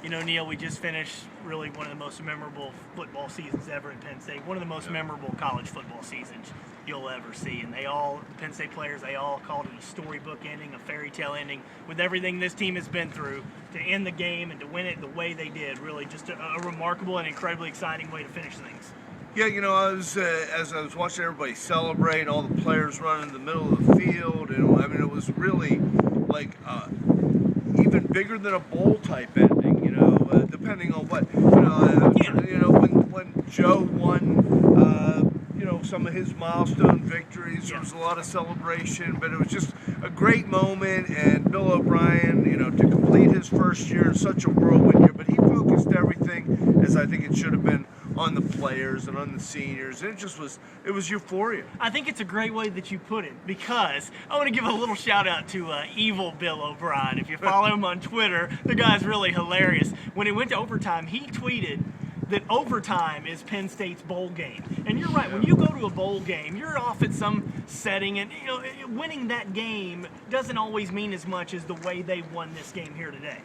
You know, Neil, we just finished really one of the most memorable football seasons ever at Penn State. One of the most memorable college football seasons you'll ever see. And the Penn State players, they all called it a storybook ending, a fairy tale ending. With everything this team has been through, to end the game and to win it the way they did, really just a remarkable and incredibly exciting way to finish things. Yeah, you know, as I was watching everybody celebrate, all the players running in the middle of the field, and I mean, it was really like even bigger than a bowl type ending. You know, depending on what you know, when Joe won, you know, some of his milestone victories, there was a lot of celebration, but it was just a great moment. And Bill O'Brien, you know, to complete his first year in such a whirlwind year, but he focused everything, as I think it should have been, on the players and on the seniors. And it was euphoria. I think it's a great way that you put it, because I want to give a little shout out to evil Bill O'Brien. If you follow him on Twitter, the guy's really hilarious. When it went to overtime, he tweeted that overtime is Penn State's bowl game. And you're right, when you go to a bowl game, you're off at some setting, and you know, winning that game doesn't always mean as much as the way they won this game here today.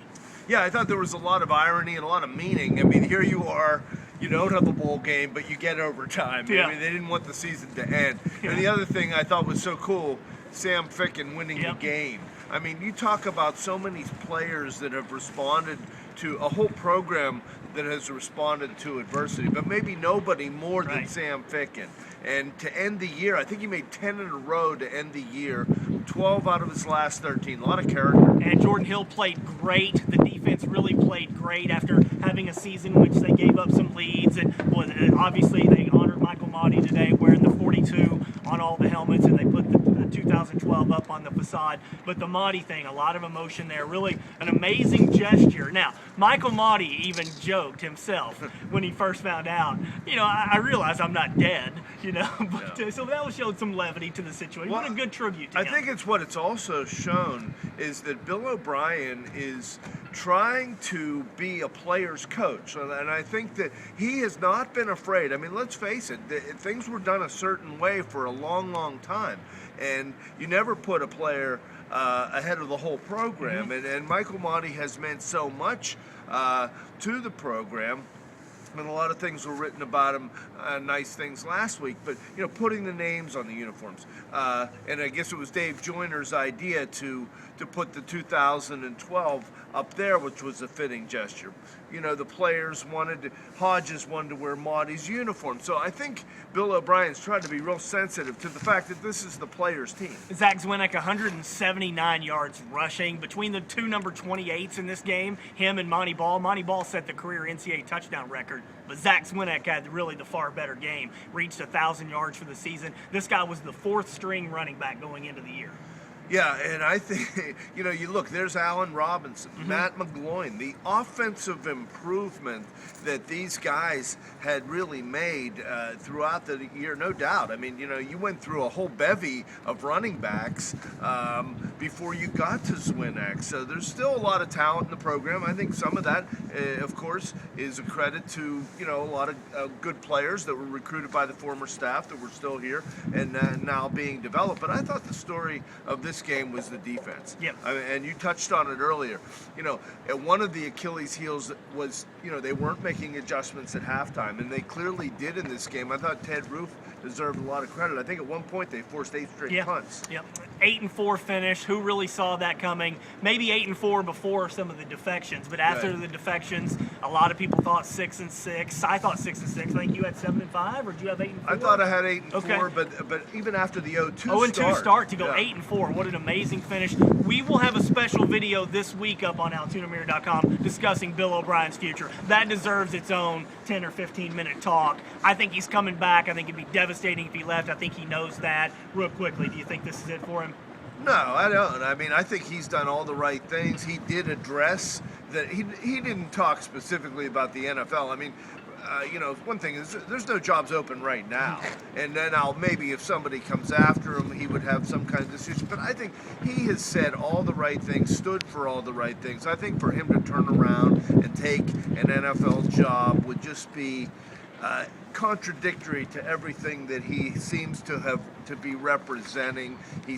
Yeah, I thought there was a lot of irony and a lot of meaning. I mean, here you are, you don't have a bowl game, but you get overtime. Yeah. I mean, they didn't want the season to end. Yeah. And the other thing I thought was so cool, Sam Ficken winning the game. I mean, you talk about so many players that have responded to a whole program that has responded to adversity, but maybe nobody more than Sam Ficken. And to end the year, I think he made 10 in a row to end the year, 12 out of his last 13. A lot of character. And Jordan Hill played great. The defense really played great after having a season in which they gave up some leads. And well, obviously they honored Michael Motti today wearing the 42 on all the helmets, and they put the 2012 up on the facade. But the Motti thing, a lot of emotion there. Really an amazing gesture. Now, Michael Motti even joked himself when he first found out, you know, I realize I'm not dead, you know, but so that showed some levity to the situation. Well, what a good tribute to him. I think it's what it's also shown is that Bill O'Brien is trying to be a player's coach, and I think that he has not been afraid. I mean, let's face it, things were done a certain way for a long, long time, and you never put a player ahead of the whole program, and Michael Motti has meant so much to the program. And a lot of things were written about him, nice things last week, but you know, putting the names on the uniforms, and I guess it was Dave Joyner's idea to put the 2012 up there, which was a fitting gesture. You know, the players Hodges wanted to wear Motti's uniform, so I think Bill O'Brien's tried to be real sensitive to the fact that this is the players' team. Zach Zwinick, 179 yards rushing. Between the two number 28s in this game, him and Monty Ball. Monty Ball set the career NCAA touchdown record, but Zach Zwinick had really the far better game, reached 1,000 yards for the season. This guy was the fourth string running back going into the year. Yeah, and I think, you know, you look, there's Allen Robinson, Matt McGloin, the offensive improvement that these guys had really made throughout the year, no doubt. I mean, you know, you went through a whole bevy of running backs before you got to Zwinick. So there's still a lot of talent in the program. I think some of that, of course, is a credit to, you know, a lot of good players that were recruited by the former staff that were still here and now being developed. But I thought the story of this game was the defense. Yep. I mean, and you touched on it earlier. You know, one of the Achilles heels was, you know, they weren't making adjustments at halftime, and they clearly did in this game. I thought Ted Roof deserved a lot of credit. I think at one point they forced 8 straight punts. Yep. 8-4 finish. Who really saw that coming? Maybe 8-4 before some of the defections, but after the defections, a lot of people thought 6-6. I thought 6-6. I think you had 7-5, or did you have 8-4? I thought I had 8-4, but even after the 0-2 start to go 8-4, what an amazing finish. We will have a special video this week up on AltoonaMirror.com discussing Bill O'Brien's future. That deserves its own 10 or 15 minute talk. I think he's coming back. I think it'd be devastating if he left. I think he knows that. Real quickly, do you think this is it for him? No, I don't. I mean, I think he's done all the right things. He did address that. He didn't talk specifically about the NFL. I mean, you know, one thing is there's no jobs open right now. And then maybe if somebody comes after him, he would have some kind of decision. But I think he has said all the right things, stood for all the right things. I think for him to turn around and take an NFL job would just be contradictory to everything that he seems to have to be representing. He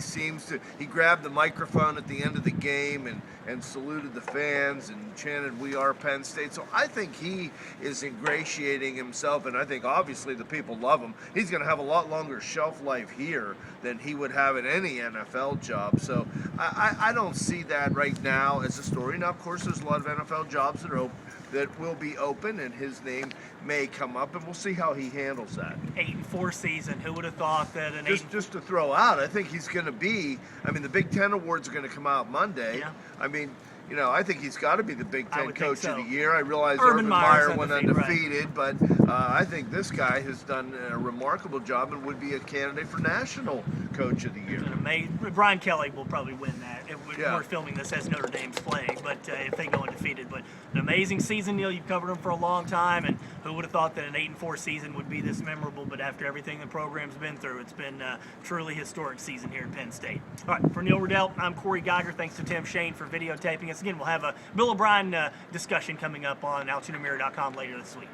grabbed the microphone at the end of the game and saluted the fans and chanted, "We are Penn State." So I think he is ingratiating himself, and I think obviously the people love him. He's going to have a lot longer shelf life here than he would have at any NFL job. So I don't see that right now as a story. Now, of course, there's a lot of NFL jobs that will be open, and his name may come up, and we'll see how he handles that. 8-4 season. Who would have thought that an Just to throw out, I think he's going to be. I mean, the Big Ten awards are going to come out Monday. Yeah. I mean, you know, I think he's got to be the Big Ten Coach of the Year. I realize Urban Meyer went undefeated, right. but I think this guy has done a remarkable job and would be a candidate for National Coach of the Year. Brian Kelly will probably win that. Yeah. We're filming this as Notre Dame's playing, but if they go undefeated. But an amazing season, Neil. You've covered them for a long time, and who would have thought that an 8-4 season would be this memorable? But after everything the program's been through, it's been a truly historic season here at Penn State. All right, for Neil Rudel, I'm Cory Geiger. Thanks to Tim Shane for videotaping us. Again, we'll have a Bill O'Brien discussion coming up on AltoonaMirror.com later this week.